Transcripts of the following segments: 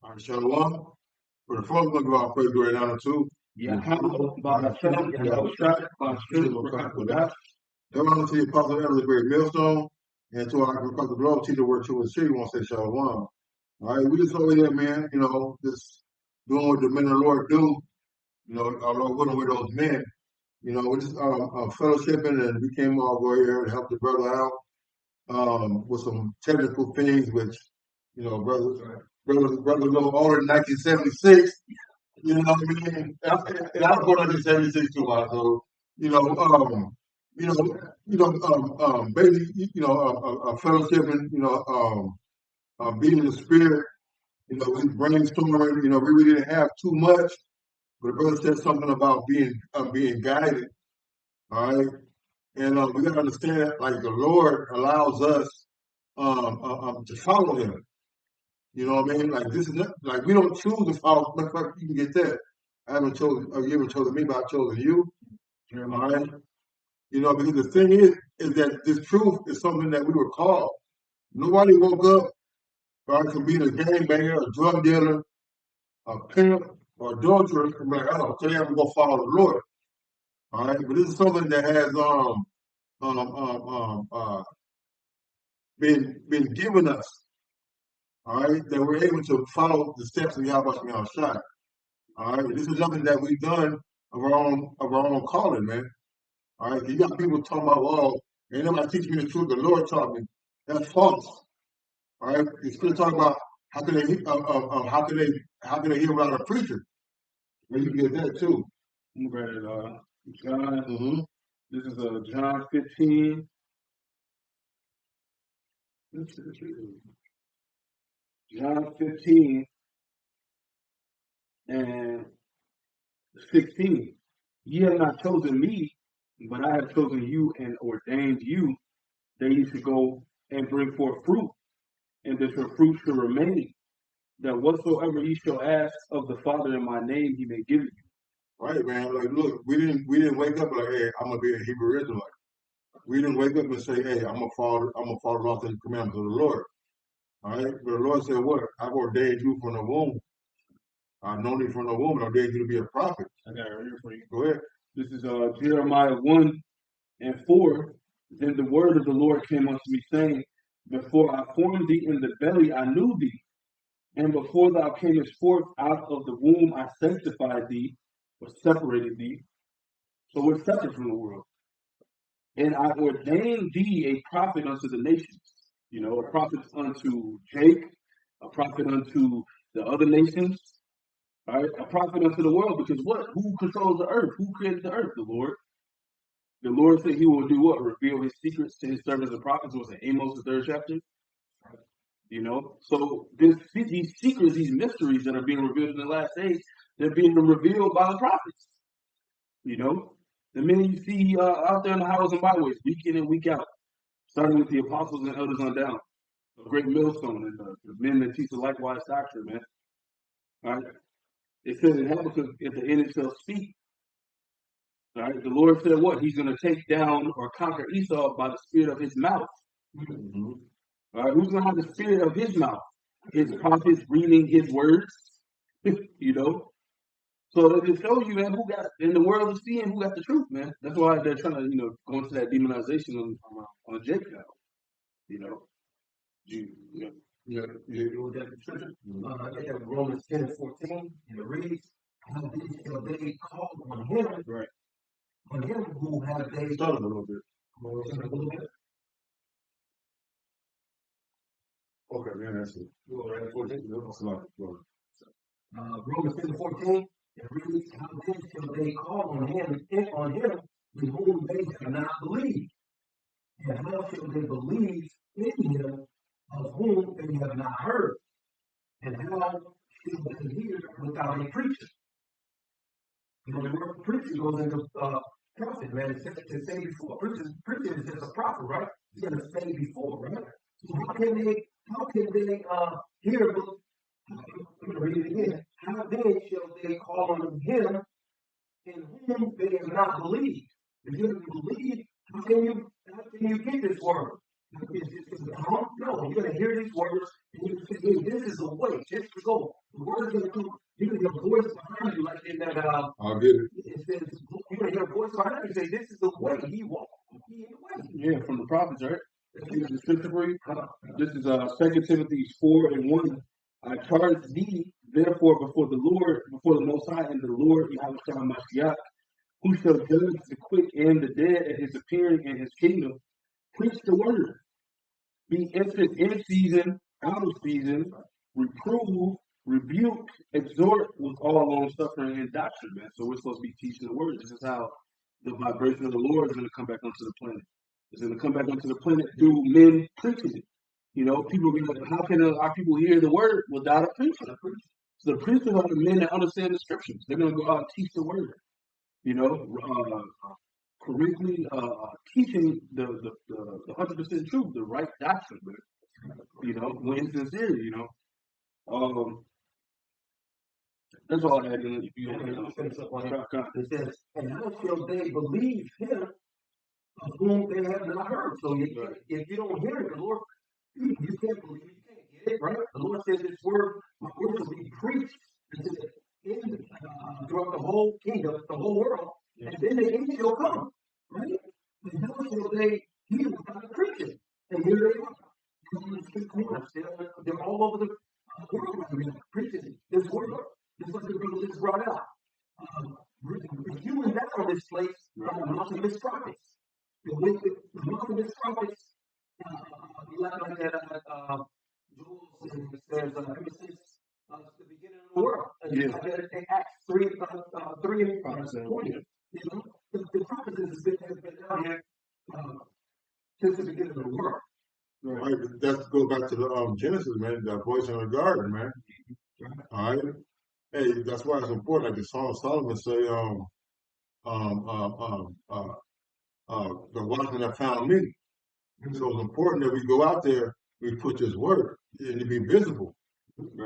All right, Shalom. For the first one, God praise right now too. Yeah, how by Hashem, and I was shot by spirit of that. Go on to the apostle of the great millstone, and to our apostle globe, teacher word to and city, won't say Shalom. All right, we just over here, man, just doing what the men of the Lord do. Our Lord willing with those men. We're just fellowshipping, and we came over here to help the brother out with some technical things, which, brother a little older than 1976. You know what I mean? And I was born in 1976 too, so basically, fellowshipping, being in the spirit, we brainstorming, we really didn't have too much, but the brother said something about being guided, all right? And we got to understand, like, the Lord allows us to follow Him. You know what I mean? Like, this is not, like, we don't choose to follow. You can get that. I haven't chosen, you haven't chosen me, but I've chosen you. All right? Because the thing is that this truth is something that we were called. Nobody woke up, all right, from being a gangbanger, a drug dealer, a pimp, or adulterer, and be like, oh, today I'm going to follow the Lord. All right? But this is something that has been given us. All right, that we're able to follow the steps of Yahweh Shai. All right, this is something that we've done of our own calling, man. All right, you got people talking about, well, ain't nobody teach me the truth. The Lord taught me. That's false. All right, you're still talking about how can they hear without a preacher? Well, you get that too. I'm read it, John. Mm-hmm. This is John 15. John 15 and 16. Ye have not chosen me, but I have chosen you and ordained you that you should go and bring forth fruit, and that your fruit should remain, that whatsoever ye shall ask of the Father in my name, He may give you. Right, man. Like, look, we didn't wake up like, hey, I'm gonna be a Hebrew Israelite. We didn't wake up and say, hey, I'm gonna follow the laws and commandments of the Lord. All right, but the Lord said, what? I've ordained you from the womb. I've known you from the womb, and I ordained you to be a prophet. I got it right here for you. Go ahead. This is Jeremiah 1:4. Then the word of the Lord came unto me, saying, before I formed thee in the belly, I knew thee. And before thou camest forth out of the womb, I sanctified thee, or separated thee. So we're separate from the world. And I ordained thee a prophet unto the nations. A prophet unto Jake, a prophet unto the other nations, all right? A prophet unto the world, because what? Who controls the earth? Who created the earth? The Lord. The Lord said He will do what? Reveal His secrets to His servants and prophets. Was it Amos, the 3rd chapter? So these secrets, these mysteries that are being revealed in the last days, they're being revealed by the prophets. The men you see out there in the highways and byways, week in and week out, starting with the apostles and elders on down, a great millstone, and the men that teach the likewise doctrine, man. All right. It says in Habakkuk, at the end it shall speak. All right. The Lord said what? He's going to take down or conquer Esau by the spirit of His mouth. Mm-hmm. All right. Who's going to have the spirit of His mouth? His prophets reading His words. So it shows you, man, who got in the world of seeing who got the truth, man. That's why they're trying to, go into that demonization on Jacob. I have Romans 10:14, and it reads, how then shall they call on Him, right? On Him who have they done a little bit. Okay, man, that's it. Romans 10:14, it reads, how then shall they call on Him in whom they have not believed? And how shall they believe in Him of whom they have not heard? And how shall they hear without a preacher? The word preacher goes into prophet, man. It's say before. Preacher is just a prophet, right? He's going to say before, right? So how can they hear? I'm going to read it again. How then shall they call on Him in whom they have not believed? If you don't believe, how can you get this word? No, you're going to hear these words and you This is the way. This is the goal. The word is going to come. You're going to hear a voice behind you, like in that. I'll get it. It says, you're going to hear a voice behind you say, "This is the way he walked." He in the way. Yeah, from the prophets, right? The scripture for you. This is 2 Timothy 4:1. I charge thee, therefore, before the Lord, before the Most High, and the Lord Yahushua Mashiach, who shall judge the quick and the dead at his appearing in his kingdom. Preach the word. Be instant in season, out of season, reprove, rebuke, exhort with all long suffering and doctrine, man. So we're supposed to be teaching the word. This is how the vibration of the Lord is going to come back onto the planet. It's going to come back onto the planet through men preaching it. You know, people be like, how can our people hear the word without a preacher? So the preachers are the men that understand the scriptures. They're going to go out and teach the word. You know, correctly teaching the 100% truth, the right doctrine, man. You know, when sincere, you know. That's all I had. If you It says, "And how shall they believe him of whom they have not heard?" So if you don't hear it, the Lord, you can't believe it, you can't get it, right? The Lord says His word, my word will be preached throughout the whole kingdom, the whole world, and then the end shall come, right? And how shall they hear without preaching? And here they are. They're all over the world right now, preaching this word, just like the brother just brought out. Reviewing that on this place from the mouth of his prophets. The mouth of his prophets, like that, Joel says, ever since the beginning of the world. In Acts 3 and 20. You know, the prophets have been down here since the beginning of the world. Right, that goes back to the Genesis, man. The voice in the garden, man. All right. Hey, that's why it's important. Like the Song of Solomon say, the watchman that found me. So it's important that we go out there, we put this word, and to be visible.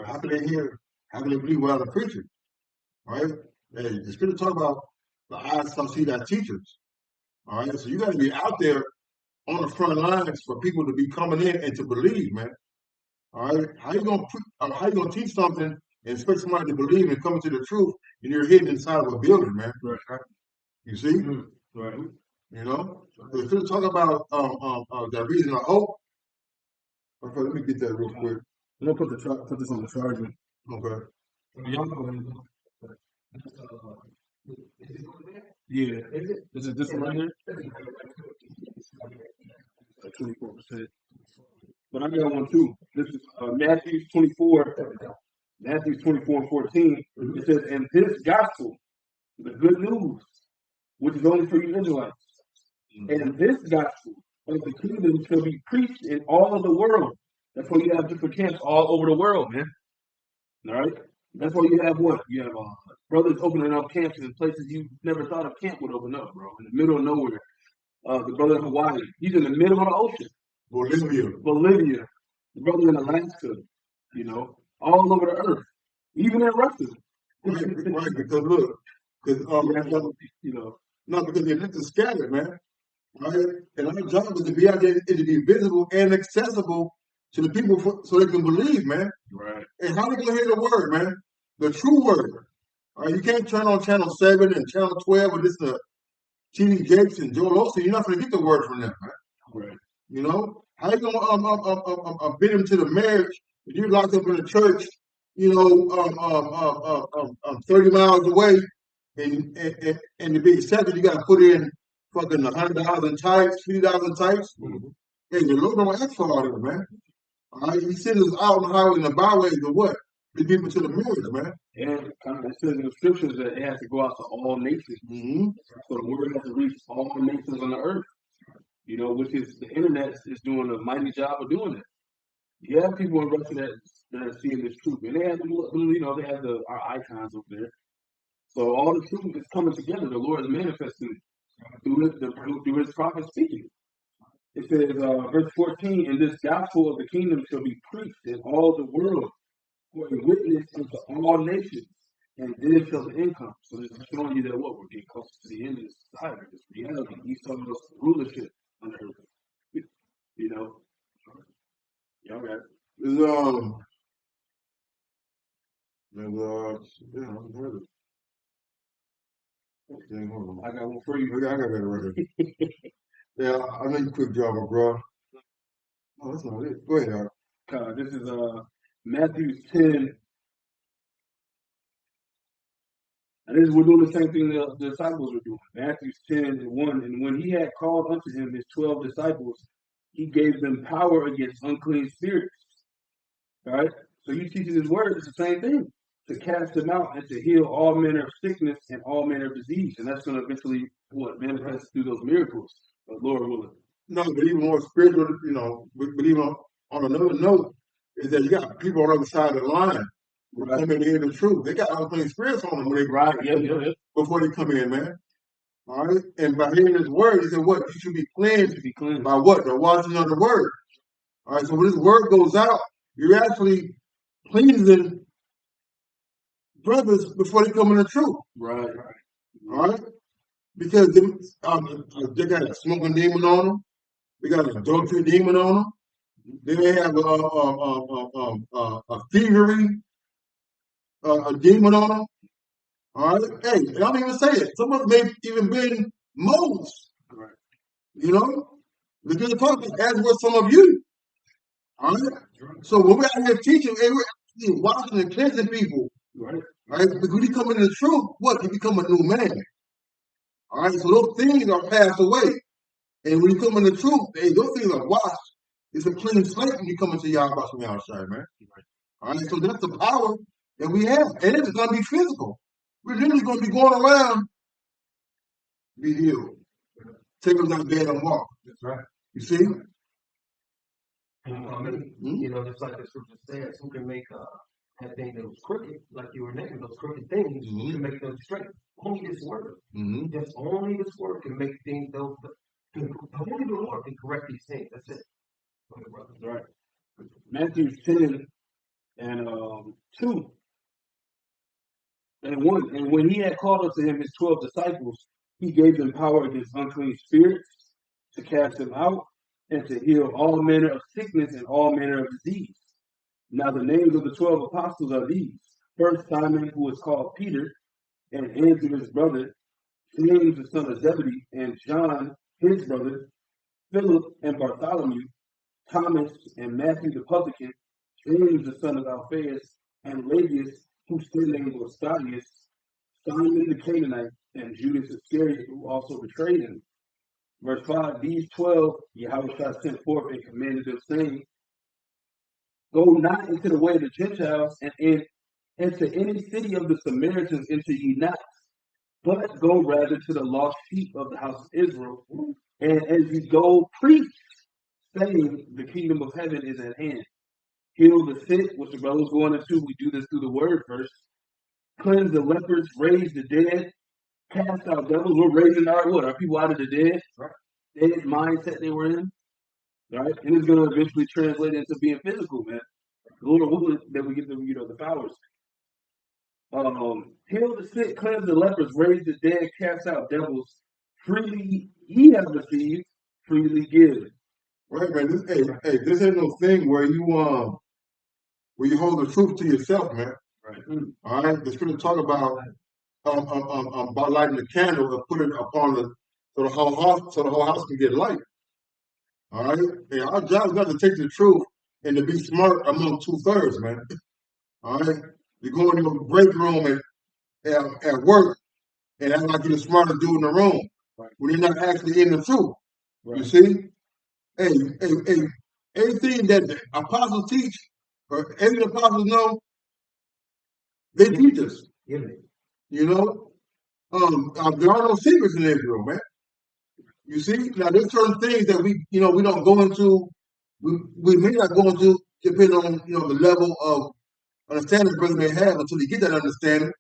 How can they hear? How can they believe without a preacher? All right. Hey, the scripture talk about the eyes shall see thy teachers. All right. So you got to be out there on the front lines for people to be coming in and to believe, man. All right, how you gonna teach something and expect somebody to believe and come to the truth, and you're hidden inside of a building, man? Right. You see, Right. you know. If you talk about the reason of hope, okay, let me get that real quick. I'm gonna put this on the charger. Okay. Yeah. Is it this one right here? 24%. But I got one too. This is Matthew 24. Matthew 24:14. It says, "And this gospel, the good news, which is only for you Israelites, and this gospel of the kingdom shall be preached in all of the world." That's why you have different camps all over the world, man. All right. That's why you have what? You have brothers opening up camps in places you never thought a camp would open up, bro. In the middle of nowhere. The brother in Hawaii, he's in the middle of the ocean. Bolivia. The brother in Alaska, you know, all over the earth, even in Russia. Right, because look, because you know, no, because they're just scattered, man. Right, and our job is to be out there and to be visible and accessible to the people so they can believe, man. Right. And how they gonna hear the word, man? The true word. All right, you can't turn on channel 7 and channel 12 and listen to T.D. Jakes and Joel Osteen. You're not gonna get the word from them, man. Right. You know, how you gonna bid them to the marriage if you're locked up in a church, you know, 30 miles away, and to be accepted, you got to put in fucking $100 in types, $50 in types. Hey, the Lord don't ask for all that, man. All right, He sends us out on the highway and the byways to what? To people to the marriage, man. And it says in the scriptures that it has to go out to all nations. So the word has to reach all nations on the earth. You know, which is the internet is doing a mighty job of doing it. You have people in Russia that are seeing this truth, and they have, you know, they have our icons over there. So all the truth is coming together. The Lord is manifesting through His prophet speaking. It says, verse 14, "And this gospel of the kingdom shall be preached in all the world for a witness unto all nations, and then shall the end come." So this is showing you that what we're getting closer to the end of this society, this reality. He's talking about rulership on earth. You know, y'all got it. And yeah, I heard it. Dang, hold on. I got one for you. I got that right here. Yeah, I know you quick job, bro. Oh, that's not it. Go ahead, Al. This is Matthew 10. And this is we're doing the same thing the disciples were doing. Matthew 10:1. And when he had called unto him his 12 disciples, he gave them power against unclean spirits. All right? So you teaching his word, it's the same thing. To cast them out and to heal all manner of sickness and all manner of disease. And that's going to eventually manifest through those miracles, Lord willing. No, but even more spiritual, but even on another note, is that you got people on the other side of the line who come in to hear the truth. They got unclean spirits on them when they before they come in, man. All right, and by hearing His word, He said, "What you should be cleansed by what the washing of the word." All right, so when His word goes out, you're actually cleansing brothers before they come in the truth. Right. All right, because they got a smoking demon on them. They got an adultery demon on them. They may have a thievery, a demon on them. All right. Hey, I don't even say it. Some of them may even been moles. Right. You know? Because the talk as with some of you. All right. So when we're out here teaching, hey, we're actually washing and cleansing people. Right. Right? Because when you come into the truth, what? You become a new man. All right. So those things are passed away. And when you come in the truth, hey, those things are washed. It's a clean slate when you come into Yahweh from the outside, man. All right, so that's the power that we have. And it's going to be physical. We're literally going to be going around, be healed. Take us out bed and walk. That's right. You see? And just like the scripture says, who can make that thing that was crooked, like you were naming those crooked things, who can make them straight? Only this word. Just only this word can make things those. Only the Lord can correct these things. That's it. Right. Matthew 10 and 2 and 1. And when he had called unto him his 12 disciples, he gave them power against unclean spirits to cast them out and to heal all manner of sickness and all manner of disease. Now the names of the 12 apostles are these: first Simon, who is called Peter, and Andrew his brother, James the son of Zebedee, and John his brother, Philip and Bartholomew, Thomas and Matthew the publican, James the son of Alphaeus, and Labius, whose surname was Thaddeus, Simon the Canaanite, and Judas Iscariot, who also betrayed him. Verse 5, these 12 Yahweh sent forth and commanded them, saying, go not into the way of the Gentiles, and into any city of the Samaritans enter ye not, but go rather to the lost sheep of the house of Israel. And as you go, preach, saying, the kingdom of heaven is at hand. Heal the sick, which the brother was going into. We do this through the word first. Cleanse the lepers, raise the dead, cast out devils. We're raising our people out of the dead, right? Dead mindset they were in, right? And it's going to eventually translate into being physical, man. The Lord willing that we get the powers. Heal the sick, cleanse the lepers, raise the dead, cast out devils. Freely ye have received, freely give. Right, man. This ain't no thing where you hold the truth to yourself, man. Right. All right. The scripture talk about lighting the candle and put it upon so the whole house can get light. All right. And our job is not to take the truth and to be smart among 2/3, man. All right. You go into a break room at work and act like you're the smartest dude in the room when you're not actually in the truth. Right. You see? Hey, everything that the apostles teach or every apostles know, they teach us. You know? There are no secrets in Israel, man. You see? Now there's certain things that we don't go into, we may not go into depending on the level of understanding the brother may have until he get that understanding.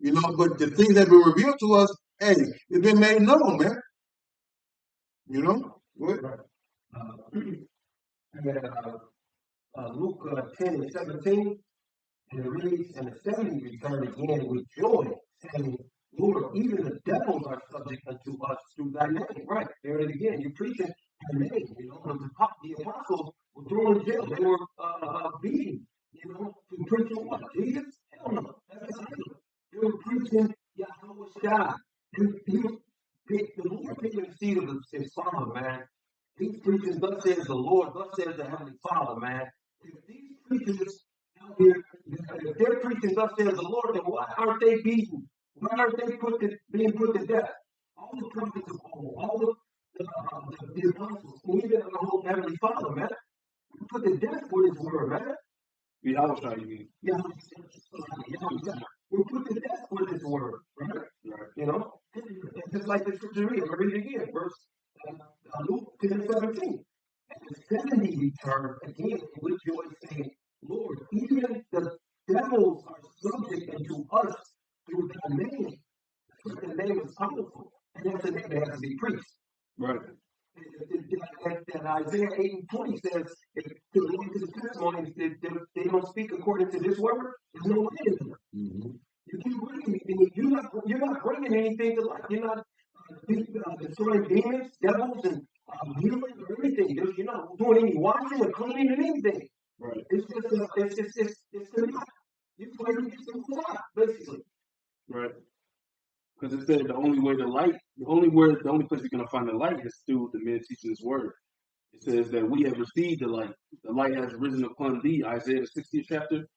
But the things that have been revealed to us, hey, it's been made known, man. What? Luke 10 and 17, and it reads, and the 70 returned again with joy, saying, Lord, even the devils are subject unto us through thy name. Right, there it again. You're preaching her name. The apostles were thrown in jail. They were beaten. To preach on what? Jesus? Hell no. Shai. The Lord taking the seat of his father, man. These preachers, thus says the Lord, thus says the Heavenly Father, man. If these preachers out here, if they're preaching thus says the Lord, then why aren't they beaten? Why aren't they being put to death? All the prophets of old, all the apostles, even the whole Heavenly Father, man. Put to death for his word, man. Yeah, I was trying to get. Yeah, we're put to death for this word, right? Right. You know, just like the scripture read, read it again, verse Luke 10:17. And the 70 returned again with joy, saying, Lord, even the devils are subject unto us through thy name. The name is powerful, and that's the name that has to be preached. Right. And Isaiah 8:20 says, if to look to the testimonies, they don't speak according to this word, there's no way in them. Mm-hmm. You keep bringing anything, you're not bringing anything to life. You're not destroying demons, devils, and healing or anything. You're not doing any washing or cleaning or anything. Right. It's the not. You're fighting against the God, basically. Right. Because it said the only place you're gonna find the light is through the men teaching His word. It says that we have received the light. The light has risen upon thee, Isaiah the 60th chapter.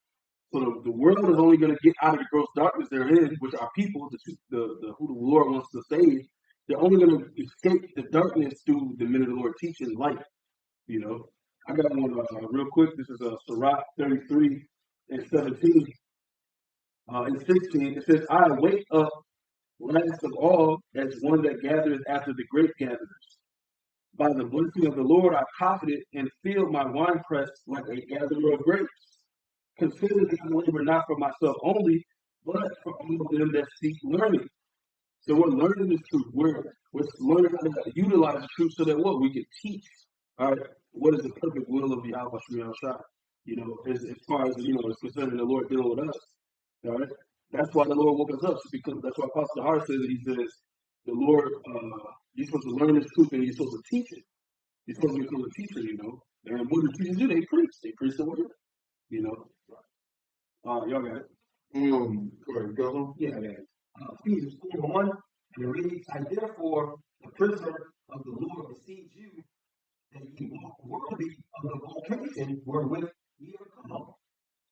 So the world is only going to get out of the gross darkness they're in, which are people, who the Lord wants to save. They're only going to escape the darkness through the men of the Lord teaching light. You know, I got one real quick. This is Sirach 33 and 17 and 16. It says, I wake up last of all as one that gathers after the grape gatherers. By the blessing of the Lord, I profited and filled my winepress like a gatherer of grapes. Consider that I labor not for myself only, but for all of them that seek learning. So we're learning the truth. We're learning how to utilize the truth so that what we can teach. All right, what is the perfect will of Yahweh Shemel Shai? You know, as far as is concerning the Lord dealing with us. All right, that's why the Lord woke us up. Because that's why Apostle Hart says that he says the Lord, you're supposed to learn this truth and you're supposed to teach it. You're supposed to become a teacher. And what do teachers do? They preach. They preach the word. Y'all got it. Go on. Yeah. Ephesians 4:1, and it reads, I therefore, the prisoner of the Lord, beseech you that ye walk worthy of the vocation wherewith ye are called.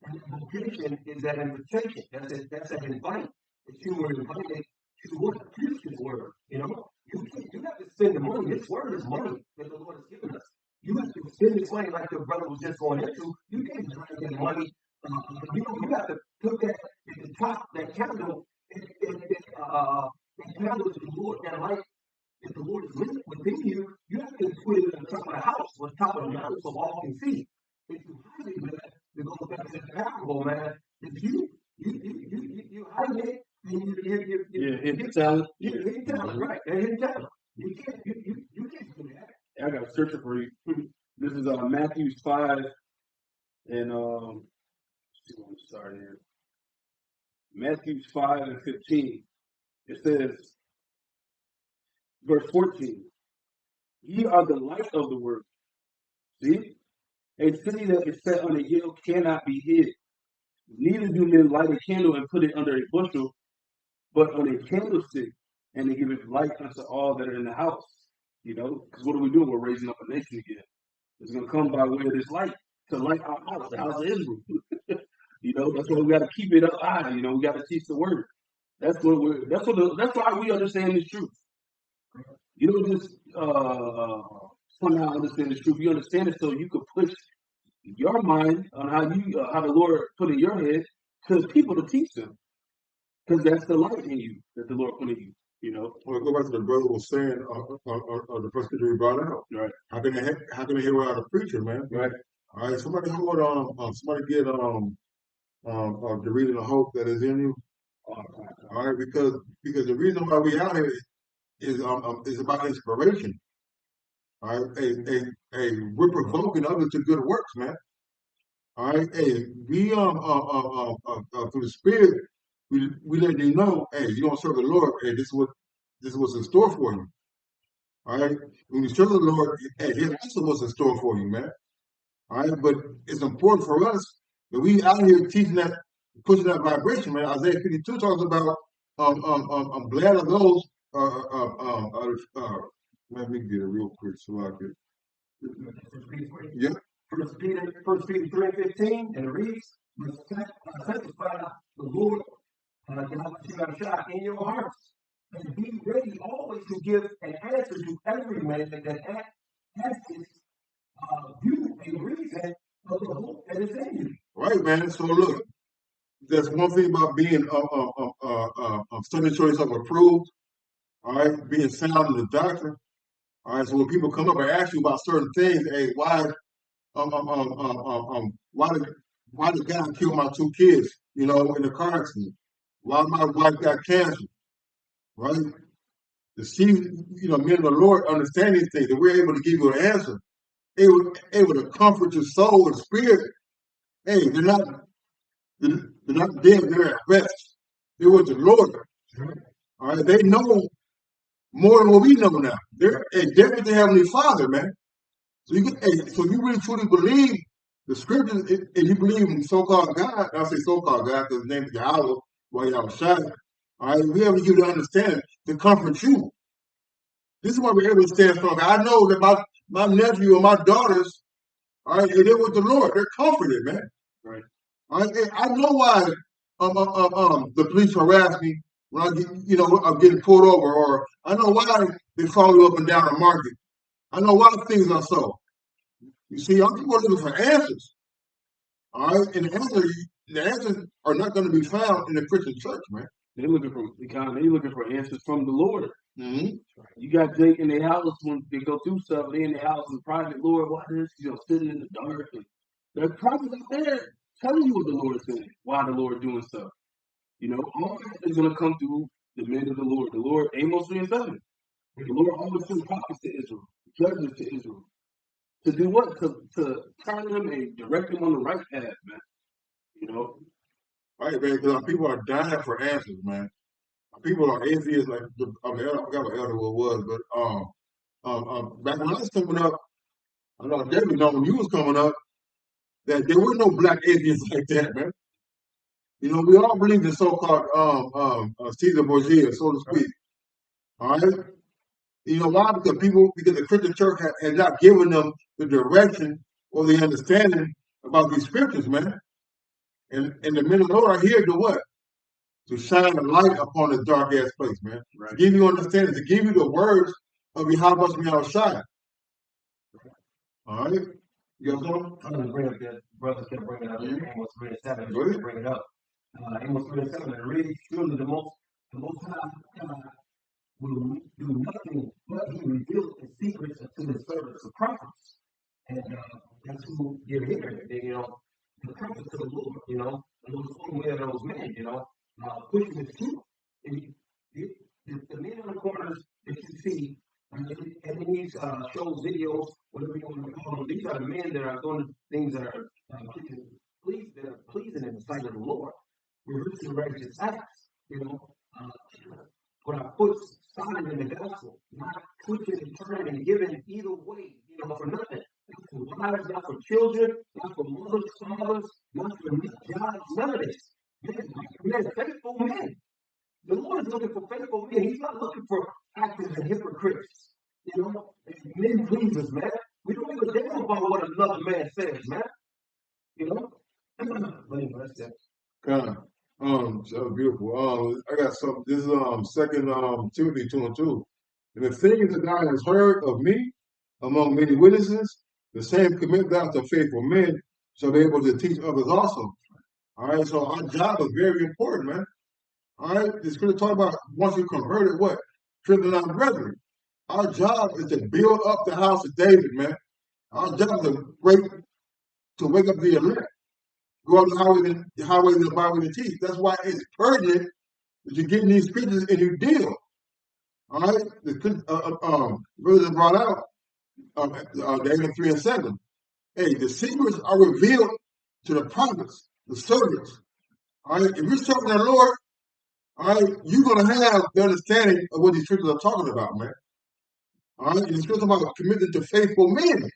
And the vocation is that invitation. That's that invite. That you were invited to what? Preach His word. You have to spend the money. This word is money that the Lord has given us. You have to spend this money like your brother was just going into. You can't drag that money. You have to put that at the top, that candle, that candle to the Lord, that light that the Lord is living within you. You have to put it on the top of the house, on top of the mountain, so all can see. If you hide it, man, it goes back to the parable, man. If you hide it, hidden talent. You're hidden talent, right? They're hidden talent. You can't do that. I got a scripture for you. This is Matthew 5 and sorry here. Matthew 5 and 15. It says, verse 14. Ye are the light of the world. See? A city that is set on a hill cannot be hid. Neither do men light a candle and put it under a bushel, but on a candlestick, and they give it light unto all that are in the house. Because what are we doing? We're raising up a nation again. It's going to come by way of this light to light our house, the house of Israel. That's why we got to keep it up high. We got to teach the word. That's why we understand this truth. You don't just somehow understand the truth. You understand it so you can push your mind on how the Lord put in your head to people to teach them. Because that's the light in you that the Lord put in you. Well, go back to the brother was saying, the first thing we brought out. Right. How can they hear without a preacher, man? Right. All right. Somebody get the reading of hope that is in you. All right, because the reason why we out here is about inspiration. All right, we're provoking others to good works, man. All right, we through the Spirit, we let you know, you don't serve the Lord, this is what's in store for you. All right, when you serve the Lord, here's also what's in store for you, man. All right, but it's important for us that we out here teaching that, pushing that vibration, man. Isaiah 52 talks about I'm glad of those. Let me get it real quick so I can. Yeah. First Peter 3:15, and it reads, sanctify the Lord in your hearts, and be ready always to give an answer to every man that asks you a reason of the hope that is in you. Right, man. So look, there's one thing about being study choice of approved. All right, being sound in the doctrine. All right, so when people come up and ask you about certain things, hey, why did guy kill my two kids? You know, in the car accident. Why my wife got cancer? Right? To see, men of the Lord understand these things, and we're able to give you an answer, able to comfort your soul and spirit. Hey, they're not dead, they're at rest. They're with the Lord. All right, they know more than what we know now. They're with the Heavenly Father, man. So you really truly believe the scriptures, and you believe in so-called God. I say so-called God because his name is Yahweh, while y'all shine. All right, we have to give you the understanding to comfort you. This is why we're able to stand strong. I know that my nephew and my daughters, all right, they're with the Lord. They're comforted, man. Right. All right, I know why the police harass me when I'm getting pulled over, or I know why they follow you up and down the market. I know why things are so. You see, our people are looking for answers. All right, and the answers are not going to be found in the Christian church, man. They're looking for answers from the Lord. Mm-hmm. You got Jake in their house when they go through stuff. They in their house in private. Lord, why this? Sitting in the dark. And the prophets out there telling you what the Lord is saying. Why the Lord doing stuff? All that is going to come through the men of the Lord. The Lord, Amos 3:7. The Lord always sent prophets to Israel, judges to Israel. To do what? To turn them and direct them on the right path, man. Right, man, because people are dying for answers, man. People are atheists, like I forgot what elder was, but back when I was coming up, I know David know when you was coming up, that there were no black atheists like that, man. We all believe in so-called Caesar Borgia, so to speak. All right? You know why? Because the Christian church had not given them the direction or the understanding about these scriptures, man. And the men of the Lord are here to what? To shine a light upon the dark ass place, man. Right. To give you understanding, to give you the words of Yahweh Shai. All right? You got something? I'm going to bring up that brother kept bringing up Amos 3:7. Go ahead. Bring it up. Amos 3:7. It reads, surely the most high God will do nothing but he reveals his secrets to his servants, the prophets. And that's who you're hearing. The prophets of the Lord, and those way of those men, pushing the truth. The men on the corners that you see, and in these shows, videos, whatever you want to call them, these are the men that are doing things that are pleasing in the sight of the Lord. Rehearsing righteous acts, when I put silent in the gospel, not twitching and turning and giving either way, for nothing. Not for wives, not for children, not for mothers, fathers, not for jobs, none of this. Men, faithful men. The Lord is looking for faithful men. He's not looking for actors and hypocrites. Men pleasers, man. We don't give a damn about what another man says, man. That's it. Kind of. That was beautiful. I got something. This is Second Timothy 2:2. And the things that thou hast heard of me among many witnesses, the same commit thou to faithful men, shall be able to teach others also. All right, so our job is very important, man. All right, the scripture talk about once you converted, what? Strengthen our brethren. Our job is to build up the house of David, man. Our job is to wake up the elect. Go on the highway and the byway to teach. That's why it's pertinent that you get in these scriptures and you deal. All right, the brothers brought out Daniel 3:7. Hey, the secrets are revealed to the prophets, the servants. All right, if you're serving the Lord, all right, you're gonna have the understanding of what these scriptures are talking about, man. All right, and the scriptures about committed to faithful men.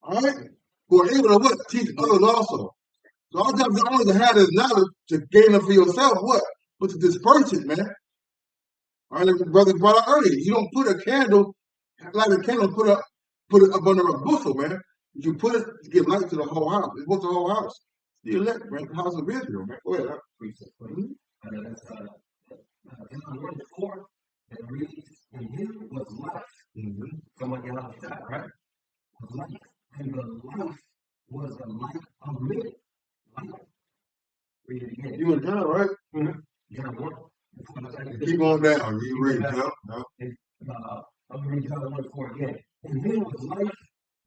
All right, who are able to what? Teach others also. So our job is not only to have this knowledge to gain it for yourself, what? but to disperse it, man. All right, like the brother brought up earlier. You don't put a candle, light a candle, put it up under a bushel, man. You put it to give light to the whole house. What's the whole house? The elect, man. The house of Israel, man. Go ahead. That's John 1:4, and reads, "In him was life." Someone get out of shot, right? Was life, and the life was the light of men. Life. Read it again. You and John, right? John 1. Keep on down. You read, no? I'm reading John 1:4 again. In him was life,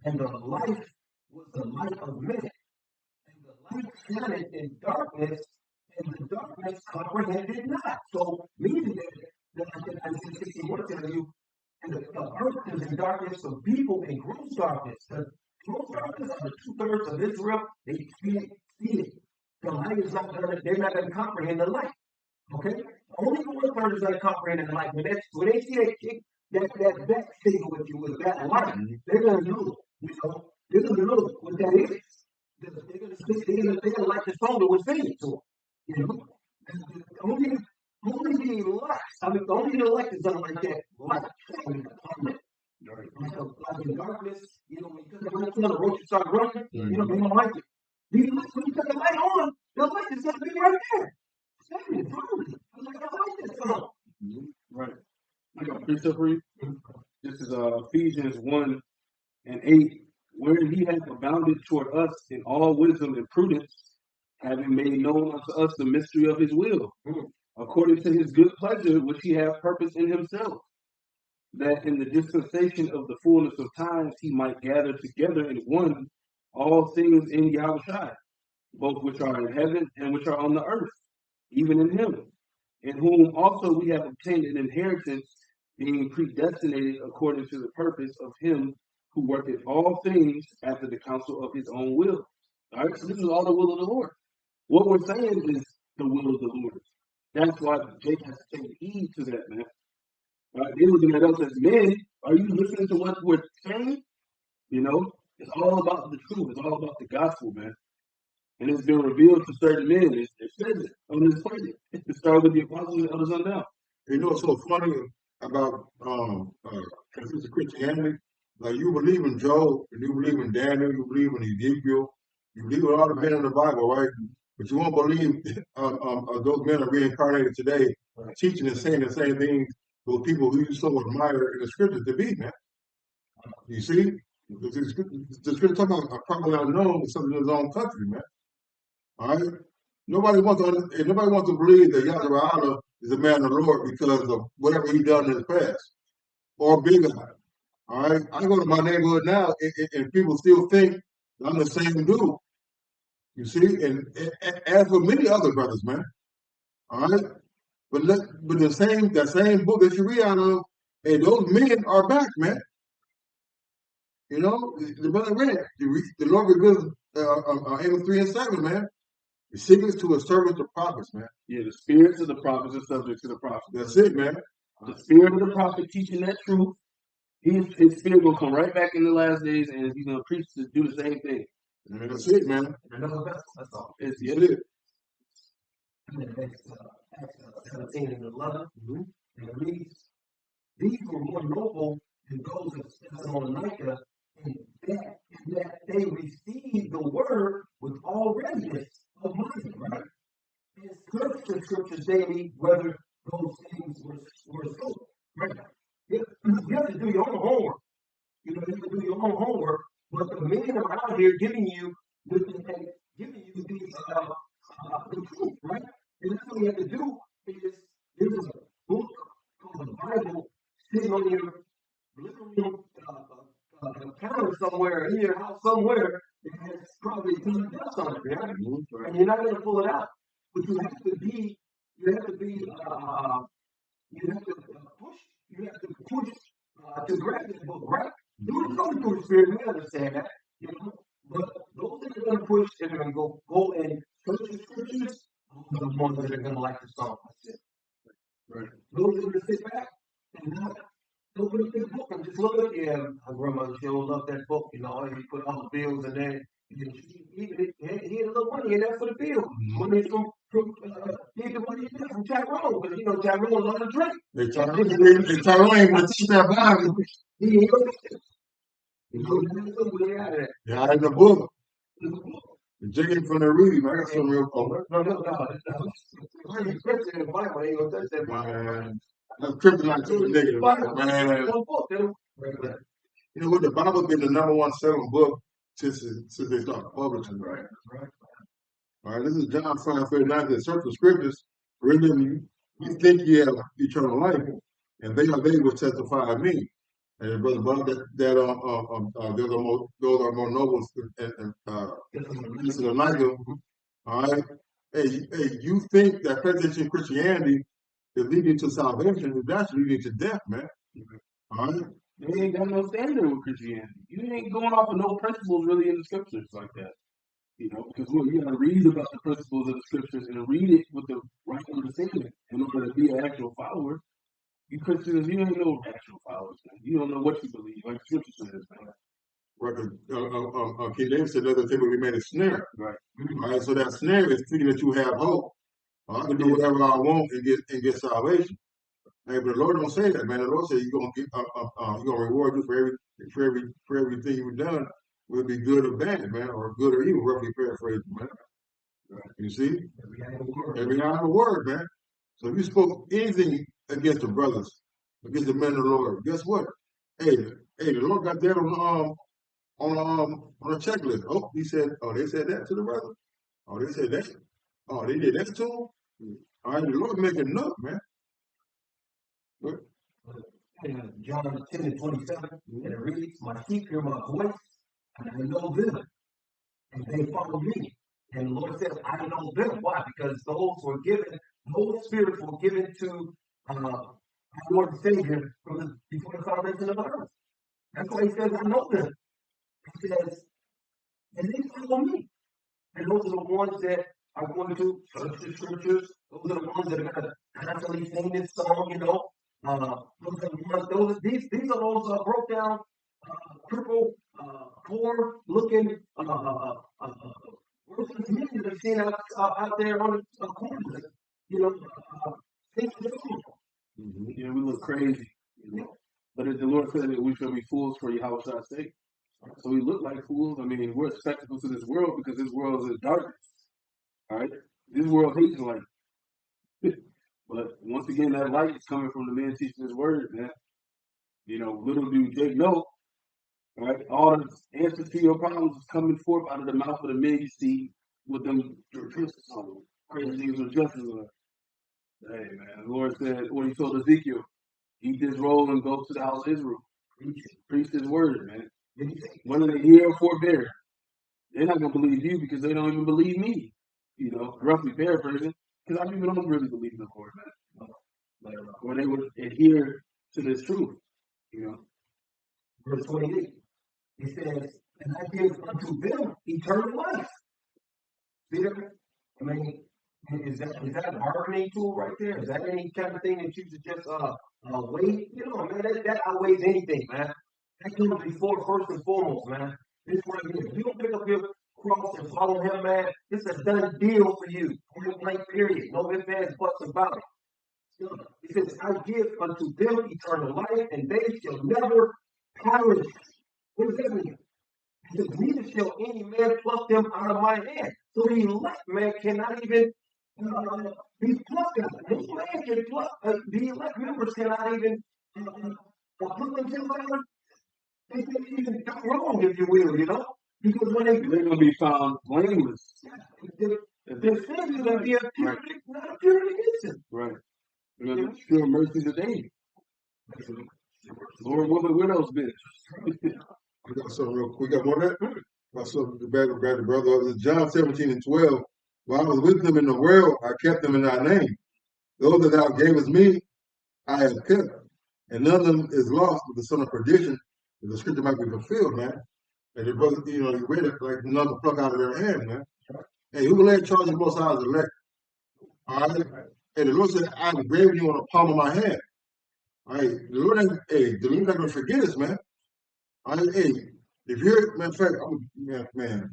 and the life was the light of men. And the light shined in darkness, and the darkness comprehended not. So, meaning that Isaiah 61 tells you, and the earth is in darkness, the people in gross darkness. The gross darkness are the 2/3 of Israel. They can't see it. The light is not going to, they're not going to comprehend the light. Okay? Only 1/3 is going to comprehend the light. When they see that signal with you, with that light, they're going to know, they're going to know what that is. They're going to like the song that was singing to them. Only the elect, only the elect is going to like that light shining upon them. Like in darkness, when you turn the road, you start running, they don't like it. When you turn the light on, the light is going to be right there. Shining brightly. I like that song. Right. I got a precept for you. This is Ephesians 1:8, wherein he hath abounded toward us in all wisdom and prudence, having made known unto us the mystery of his will, according to his good pleasure, which he hath purposed in himself, that in the dispensation of the fullness of times he might gather together in one all things in Yahushua, both which are in heaven and which are on the earth, even in him, in whom also we have obtained an inheritance, being predestinated according to the purpose of him who worketh all things after the counsel of his own will. All right, so this is all the will of the Lord. What we're saying is the will of the Lord. That's why Jake has to take heed to that, man. All right, they're looking at us as men. Are you listening to what we're saying? It's all about the truth. It's all about the gospel, man. And it's been revealed to certain men. It says it on this planet. It started with the apostles and others on down. What's so funny about Christianity? Like, you believe in Job, and you believe in Daniel, you believe in Ezekiel, you believe in all the men in the Bible, right? But you won't believe those men are reincarnated today, teaching and saying the same things those people who you so admire in the scriptures to be, man. You see? The scripture talking about a prophet unknown is something in his own country, man. All right? Nobody wants to believe that Yahweh is a man of the Lord because of whatever he done in his past, or bigger. All right, I go to my neighborhood now, and people still think I'm the same dude. You see, and as for many other brothers, man. All right, but that same book that you read out of, hey, those men are back, man. The brother read the Lord reveals Amos 3:7, man. The secrets to a servant of prophets, man. Yeah, the spirits of the prophets are subject to the prophets. That's it, man. The spirit of the prophet teaching that truth, his spirit will come right back in the last days, and he's going to preach to do the same thing. That's it, man. That's all. That's it. Acts 17 and 11, and it reads, "These were more noble than those of Thessalonica, in that they received the word with all readiness of mind," right? And searched the scriptures daily whether those things were so, right? You have to do your own homework. You have to do your own homework, but the men are out here giving you these the truth, right? And that's what you have to do. There's a book called the Bible sitting on your living room counter somewhere in your house somewhere. It has probably some dust on it, right? And you're not going to pull it out. But you have to push to grab that book, right? Do it going through the spirit. We understand that, But those that are going to push, they're going to go and search the scriptures. Those are the ones that are going to like the song. That's it. Right. Those that are going to sit back and not open up that book and just look at it. Yeah, my grandmother, she loved that book. He put all the bills in there. He had a little money money in there for the bill. Money from need the money from Tyrone, because you know Tyrone love to drink. Tyrone ain't gonna teach that Bible. Yeah, in the book. The chicken from the reading, I got some real cool. No. Christian in the Bible ain't gonna touch that Bible. Man, that's kryptonite to the nigga, man. You know what? The Bible been the #1 selling book since they started publishing. Right. All right. This is John 5:39. The search the scriptures, read them. You think you have eternal life, and they will testify of me. And brother, those are more noble and all right. Hey, you think that presidential Christianity is leading to salvation? It's actually leading to death, man. All right. They ain't got no standard with Christianity. You ain't going off of no principles really in the scriptures like that. You know, because you got to read about the principles of the scriptures and read it with the right understanding in order to be an actual follower. You Christians, you ain't no actual followers, man. You don't know what you believe, like the scripture says, man. Right. King David said another thing we made a snare. Right. All right. So that snare is thinking that you have hope. I can do whatever I want and get salvation. Hey, but the Lord don't say that, man. The Lord said He's gonna reward you for everything you've done, whether it be good or bad, man, or good or evil, roughly paraphrasing, man. You see? Every other word, man. So if you spoke anything against the brothers, against the men of the Lord, guess what? Hey, the Lord got that on a checklist. Oh, they said that to the brother. Oh, they said that. Oh, they did that to him. All right, the Lord making note, man. John 10:27, and it reads, "My sheep hear my voice, and I know them, and they follow me." And the Lord says, "I know them." Why? Because those spirits were given to our Lord and Savior before the foundation of the earth. That's why He says, "I know them." He says, "And they follow me." And those are the ones that are going to search the scriptures. Those are the ones that are going to constantly sing this song, you know. These are those broke down, crippled, poor looking worthless men that are seen out there on the corners, you know. Yeah, we look crazy, you know. But if the Lord said that we shall be fools for Yahweh's sake, so we look like fools. I mean, we're a spectacle to this world because this world is in darkness. All right, this world hates light. But once again, that light is coming from the man teaching His word, man. You know, little do Jake know, right? All the answers to your problems is coming forth out of the mouth of the men you see with them justice on them. Crazy things with justice on. Hey, man, the Lord said when He told Ezekiel, eat this roll and go to the house of Israel. Preach His word, man. Whether they hear or forbear, they're not going to believe you because they don't even believe me. You know, roughly paraphrasing, because our people don't really believe in the Lord, man. Or they would adhere to this truth, you know. Verse 28, it says, "And I give unto them eternal life." See that? I mean, is that a bargaining tool right there? Is that any kind of thing that you should just wait? You know, man, that outweighs anything, man. That comes before first and foremost, man. This right here. If you don't pick up your cross and follow Him, man, it's a done deal for you. Point blank, period. No ifs, ands, buts about it. It says, "I give unto them eternal life, and they shall never perish." What does that mean? It says, "Neither shall any man pluck them out of my hand." So the elect man cannot even be plucked out. No man can pluck. The elect members cannot even pluck themselves out. They can even do wrong, if you will, you know? Because when they're going to be found blameless. Their sin is going to be not a purity innocent. Right. They're going to show mercy to David. Lord, what the widow's been. We got something real quick. We got more of that? Got something to back the brother. This is John 17:12. While I was with them in the world, I kept them in thy name. Those that thou gavest me, I have kept. And none of them is lost with the son of perdition. The scripture might be fulfilled, man. And the brother, you know, he read it like another pluck out of their hand, man. Hey, who will lay charge of both sides of the elect? All right. And the Lord said, I have engraved you on the palm of my hand. All right. The Lord ain't going to forget us, man. All right. Hey, If you're, matter of fact, man.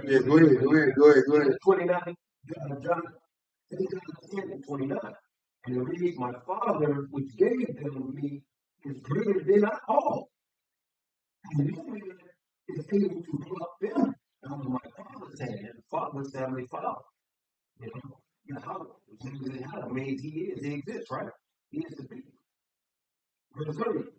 Yeah, go ahead. 29, John 10:29. And it reads, my Father, which gave them me, is greater than all. And no man is able to pluck them out of my Father's hand. And the Father's Heavenly Father. You know, how means he is, he exists, right? He is the people. Verse 30.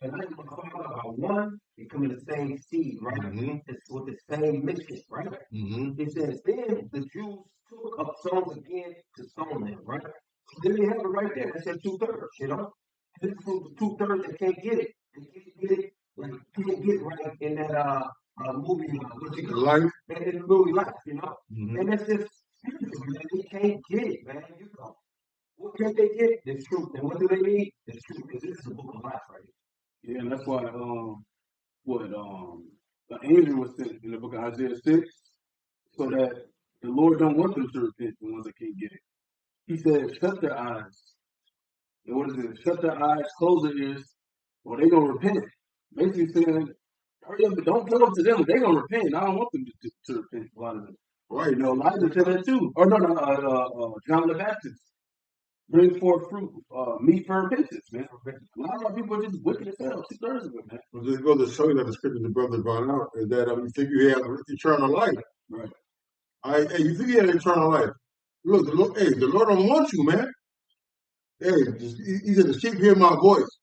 And I and my Father are one, becoming the same seed, right? It's with the same mission, right? It says, then the Jews took up stones again to stone them, right? So then they have it right there. It said 2/3, you know? This is the 2/3 that can't get it. They can't get it, like, can't get it right in that movie, Life. in the movie Life, you know? And that's just spiritual, man. They can't get it, man. You know. What can't they get? The truth. And what do they need? The truth. Because this is the book of life, right? Yeah, and that's why the angel was sent in the book of Isaiah 6, so that the Lord don't want them to repent, the ones that can't get it. He said, shut their eyes. And what is it? Shut their eyes, close their ears, or they gonna repent. Basically saying, hurry up, but don't come up to them. They gonna repent. I don't want them to repent. A lot of them. Right. You know, Elijah said that too. Or no, John the Baptist. Bring forth fruit, meat for repentance, man. A lot of our people are just wicked as hell. 2/3 of it, man. Well, just go to show you that the scripture the brother brought out is that you think you have eternal life. Right. All right, hey, you think you have eternal life. Look, the Lord don't want you, man. Hey, he said, the sheep hear my voice.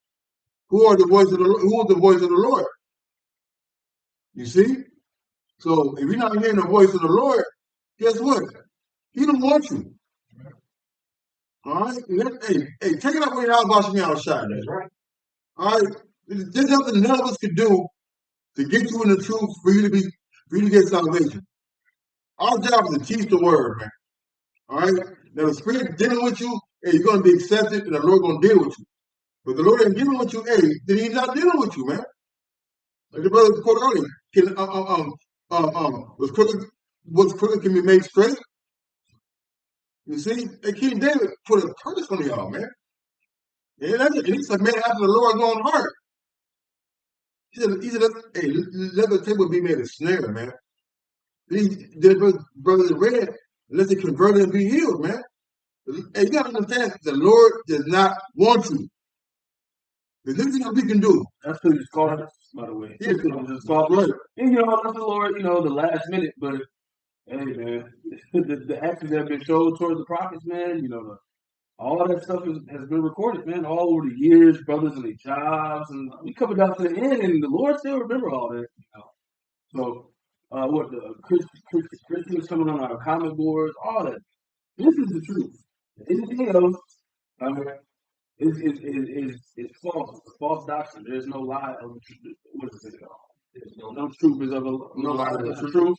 Who is the voice of the Lord? You see? So if you're not hearing the voice of the Lord, guess what? He don't want you. All right? Hey, take it up when y'all watching me outside. That's right. All right? There's nothing none of us can do to get you in the truth for you to get salvation. Our job is to teach the word, man. All right? Now the Spirit dealing with you, hey, you're gonna be accepted, and the Lord gonna deal with you. But the Lord ain't dealing with you, hey, then He's not dealing with you, man. Like the brother quoted earlier, what's crooked can be made straight. You see, hey, King David put a curse on y'all, man. And it's a man after the Lord's own heart. He said, hey, let the table be made a snare, man. The brothers read, let the converted be healed, man. Hey, you gotta understand, the Lord does not want you. There's nothing that we can do. That's who just called us, by the way. Yeah, just called right. And you know, that's the Lord, you know, the last minute, but hey man, the actions that have been showed towards the prophets, man, you know, all that stuff has been recorded, man, all over the years, brothers and their jobs, and we coming down to the end, and the Lord still remember all that, you know. So, what the Christians coming on our comment boards, all that. This is the truth. Anything else is false. It's a false doctrine. There's no lie of the truth. What is it called? There's no truth is of no lie of the truth.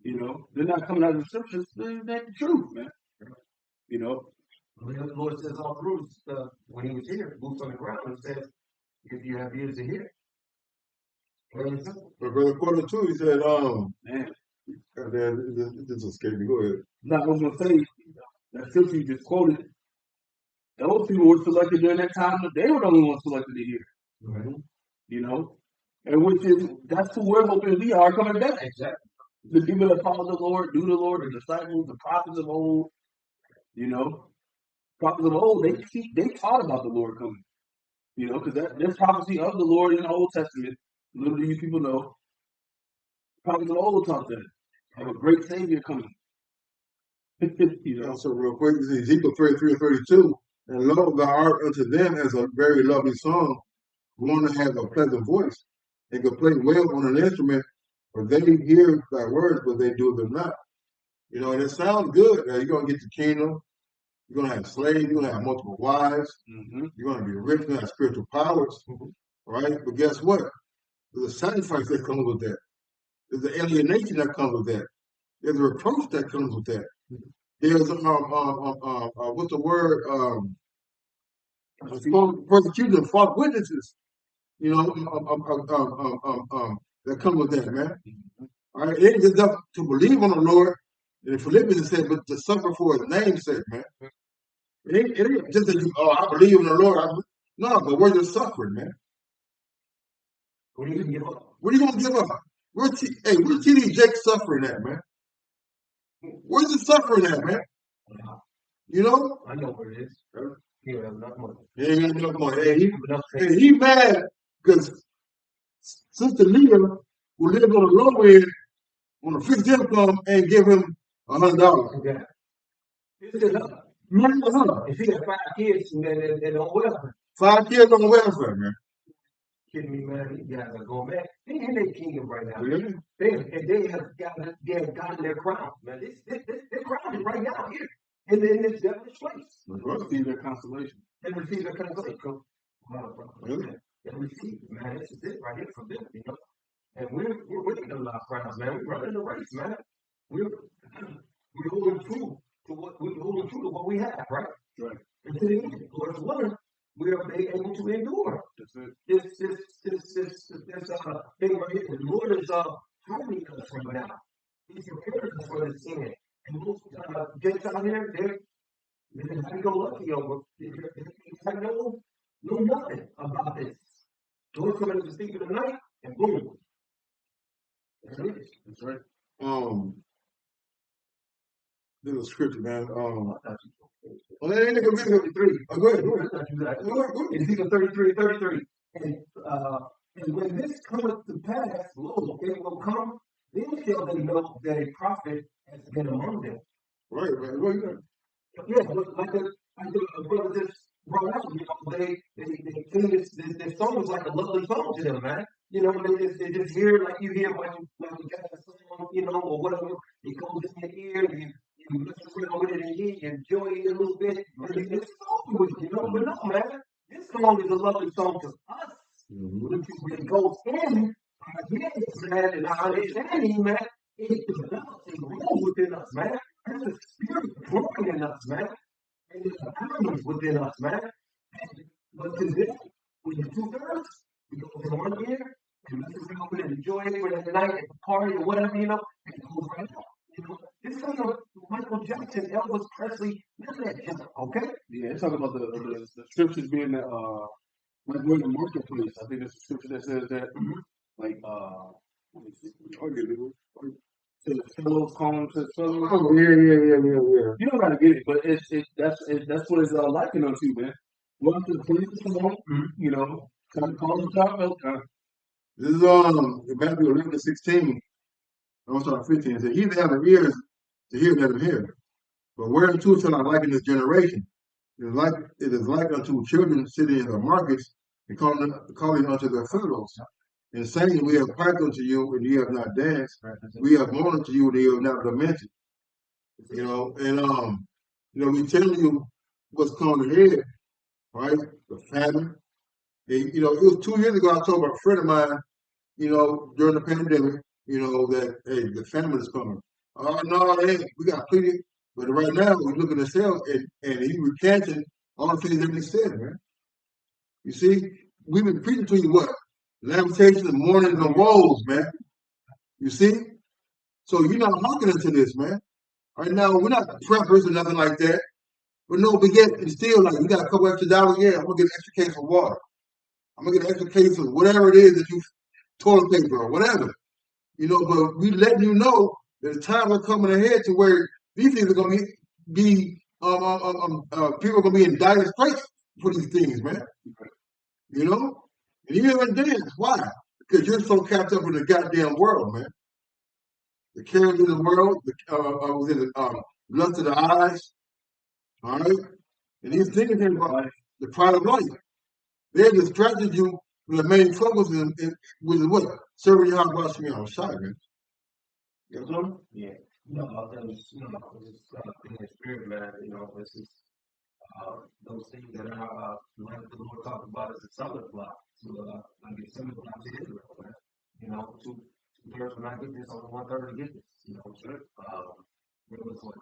You know, they're not coming out of the scriptures. They're the truth, man. You know. The Lord says all through when He was here, boots on the ground, and says, if you have ears to hear. But Brother Quarter too, he said, man, this escaped me. Go ahead. Now, I was gonna say that scripture you just quoted. Those people were selected during that time. They were the only ones selected to hear. Mm-hmm. You know, and that's who we're hoping we are coming back. Exactly. The people that follow the Lord, do the Lord, the disciples, the prophets of old. You know, prophets of old, they taught about the Lord coming. You know, because there's prophecy of the Lord in the Old Testament. Little do you people know. Prophets of old taught that of a great Savior coming. You know. Also, real quick, this is Ezekiel 33 and 32. And lo, thou art unto them as a very lovely song, one to have a pleasant voice, and can play well on an instrument, for they hear thy words, but they do them not. You know, and it sounds good. You're going to get the kingdom. You're going to have slaves. You're going to have multiple wives. Mm-hmm. You're going to be rich. You're going to have spiritual powers. Right? But guess what? There's a sacrifice that comes with that. There's an alienation that comes with that. There's a reproach that comes with that. There's what's the word? Persecution of false witnesses. You know, that come with that, man. All right, it ain't just enough to believe on the Lord. And Philippians it said, but to suffer for His name's sake, man. It ain't just that I believe in the Lord. No, but where's the suffering, man? What are you gonna give up? What are you gonna give up? Where's TD Jake suffering at, man? Where's the suffering at, man? You know? I know where it is. He don't have enough money. He ain't got enough money. Hey, he mad because Sister Leah, who lives on the low end, on a fixed income, and give him $100. Okay. It's just her. And she got 5 kids and on welfare. 5 kids on welfare, man. Kidding me, man? These guys are going mad. They in their kingdom right now. Yeah. They have gotten their crown, man. Their crown is right now here in this devilish place. They receive their consolation. They receive their consolation. They receive, man. This is it right here from them, you know. And we're winning those crowns, man. We're running the race, man. We're holding true to what we have, right? Right. And to the end, Lord's willing, we are able to endure. That's it. This thing right here. The Lord is hardening us right now. He's preparing us for this end. And most gents out here, they're happy-go-lucky over. They have no nothing about this. The Lord coming to speak of the night, and boom. That's right. There's a scripture, man. They go 53. Go ahead. Ezekiel 33:33. And when this cometh to pass, lo, it will come, then shall they know that a prophet has been among them. Right, man. What you got? Yeah, like the brother just brought out, you know, they sing this song was like a lovely song to them, man. You know, they just hear like you hear like you got a song, you know, or whatever. It goes in your ear, and you listen with it, and you enjoy it a little bit, and it's over with, you know. But no, man, this song is a lovely song to us. Which is when it goes in our heads, man, and our understanding, man, it develops and grows within us, man. There's a spirit growing in us, man. And there's a balance within us, man. But today, when you're 2/3, you go to one ear, and listen to it and enjoy it for the night at the party or whatever, you know, and it goes right out. You know, this is like Michael Jackson, Elvis Presley, none of that junk, okay? Yeah, it's talking about the scriptures being that like we're in the marketplace. I think there's a scripture that says that like let me see. I'll get it. To the fellows calling to fellows. Oh, yeah. You don't gotta get it, but that's what it's likened unto, man. Well, to the police alone, you know, call them top. This is Matthew 11:16. I'm sorry, 15. It said, he that hath ears to hear, let him hear. But whereunto shall I liken this generation? It is like unto children sitting in the markets and calling unto their fellows, and saying, we have piped unto you, and ye have not danced. We have mourned unto you, and ye have not lamented. You know, and you know, we telling you what's coming ahead, right? The famine. And, you know, it was 2 years ago. I told a friend of mine, you know, during the pandemic, you know, that hey, the famine is coming. Oh no, it ain't. We got plenty. But right now, we look at ourselves, and he recanted all the things that he said, man. You see, we've been preaching to you what? Lamentations and mourning and woes, man. You see? So you're not hearkening to this, man. Right now, we're not preppers or nothing like that. But no, but yet, it's still like, you got a couple extra dollars, yeah, I'm going to get an extra case of water. I'm going to get an extra case of whatever it is that you, toilet paper or whatever. You know, but we letting you know that times are coming ahead to where these things are going to be people are going to be in dire straits for these things, man. You know? And you haven't danced. Why? Because you're so capped up in the goddamn world, man. The cares of the world, the lust of the eyes, all right? And these things are about the pride of life. They distracted you from the main focus, which is what? Serving your house, me. I'm sorry, man. You know what I'm saying? Yeah. No, that was, you know, it's in the spirit, man. You know, this is those things that are like the Lord talked about as a summer block. So, like a summer block to Israel, man. You know, 2/3 when I get this, only 1/3 to get this. You know, sure. It was what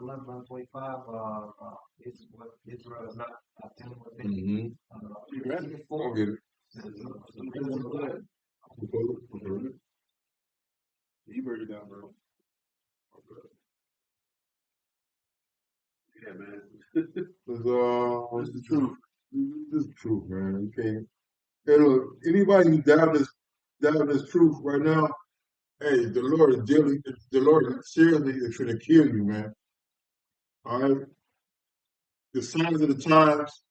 11, 25. It's what Israel is not telling what they need. It's for. You break it down, bro. Yeah, man. It's the truth. This is the truth, man. You can't. And look, anybody who doubts this down this truth right now, hey, the Lord seriously is trying to kill you, man. All right, the signs of the times,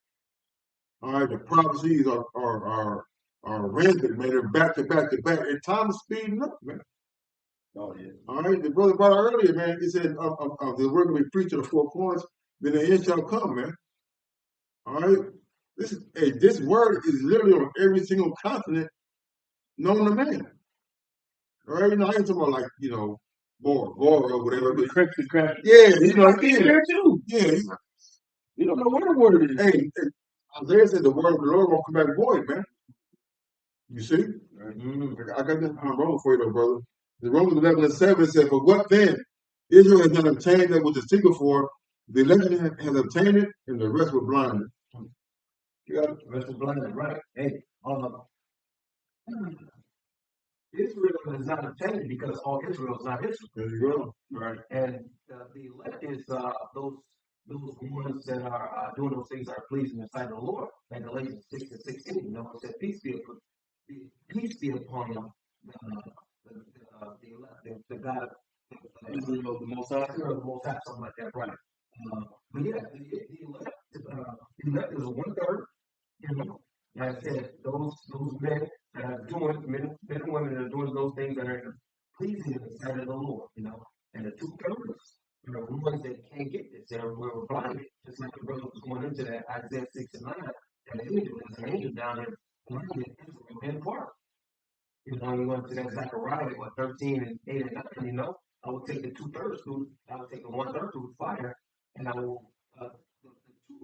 all right, the prophecies are rampant, man. They're back to back to back, and time is speeding up, man. Oh yeah. All right, the brother brought out earlier, man. He said, "The word will be preached to the four corners, then the end shall come, man." All right, this word is literally on every single continent known to man. All right, I ain't talking about like Bora or whatever. The cryptic crap. Yeah, There too. yeah. You don't know what the word is. Hey, Isaiah said the word of the Lord won't come back void, man. You see? I got this wrong for you, though, brother. The Romans 11:7 said, "For what then? Israel has not obtained that which is seeking for. The election has obtained it, and the rest were blinded." You got the rest of blinded, right? Hey, Israel is not obtained because all Israel is not Israel. There you go. Right. And the elect is those ones that are doing those things that are pleasing in the sight of the Lord. And Galatians 6:16, it said, "Peace be upon them." The God, Israel, the Most High. the Most High, something like that, right? But yeah, the elect is 1/3. Like I said, those men that are doing men and women that are doing those things that are pleasing in the sight of the Lord, and the 2/3 are the ones that can't get this. We're blinded, just like the brother was going into that Isaiah 6:9. That there's an angel down there blinded Israel in part. You went to that Zechariah, 13:8 and 9, I will take the 2/3 through, I will take the 1/3 through fire, and I will, the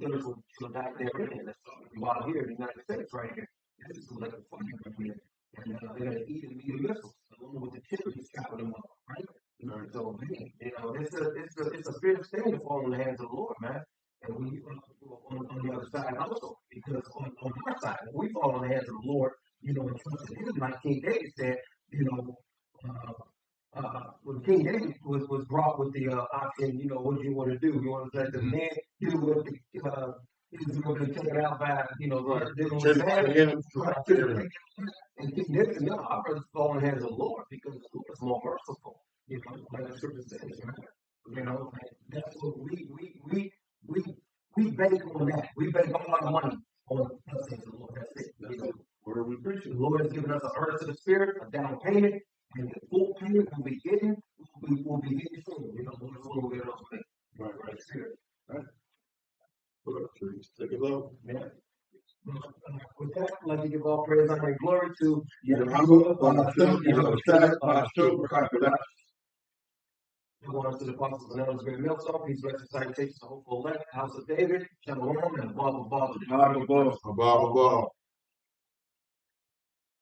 2/3 will die therein. And that's about here in the United States right here. This is like a fire right here. And they're going to eat and eat missiles, along with the children chopping them up, right? So, it's a fierce thing to fall in the hands of the Lord, man. And we, on the other side also, because on our side, when we fall in the hands of the Lord, and trust in Him, like King David said, when King David was brought with the option, what do you want to do? You want to let the men do what Israel been taken out by, and King David said, no, I'd rather fall in the hands of the Lord because the Lord is more merciful, like the scripture says, right? That's what we bank on that. We bank all our money on the Lord. That's it. What are we preaching? The Lord has given us an earth of the Spirit, a down payment, and the full payment will be getting. We'll be getting soon. We'll get it off of right Spirit. Right. Take it low. Yeah. With that, I'd like to give all praise, honor, and glory to Honor to the apostles and elders, great millstone, peace, blessings, salutations, to hopeful elect, house of David, shalom, and above. Above.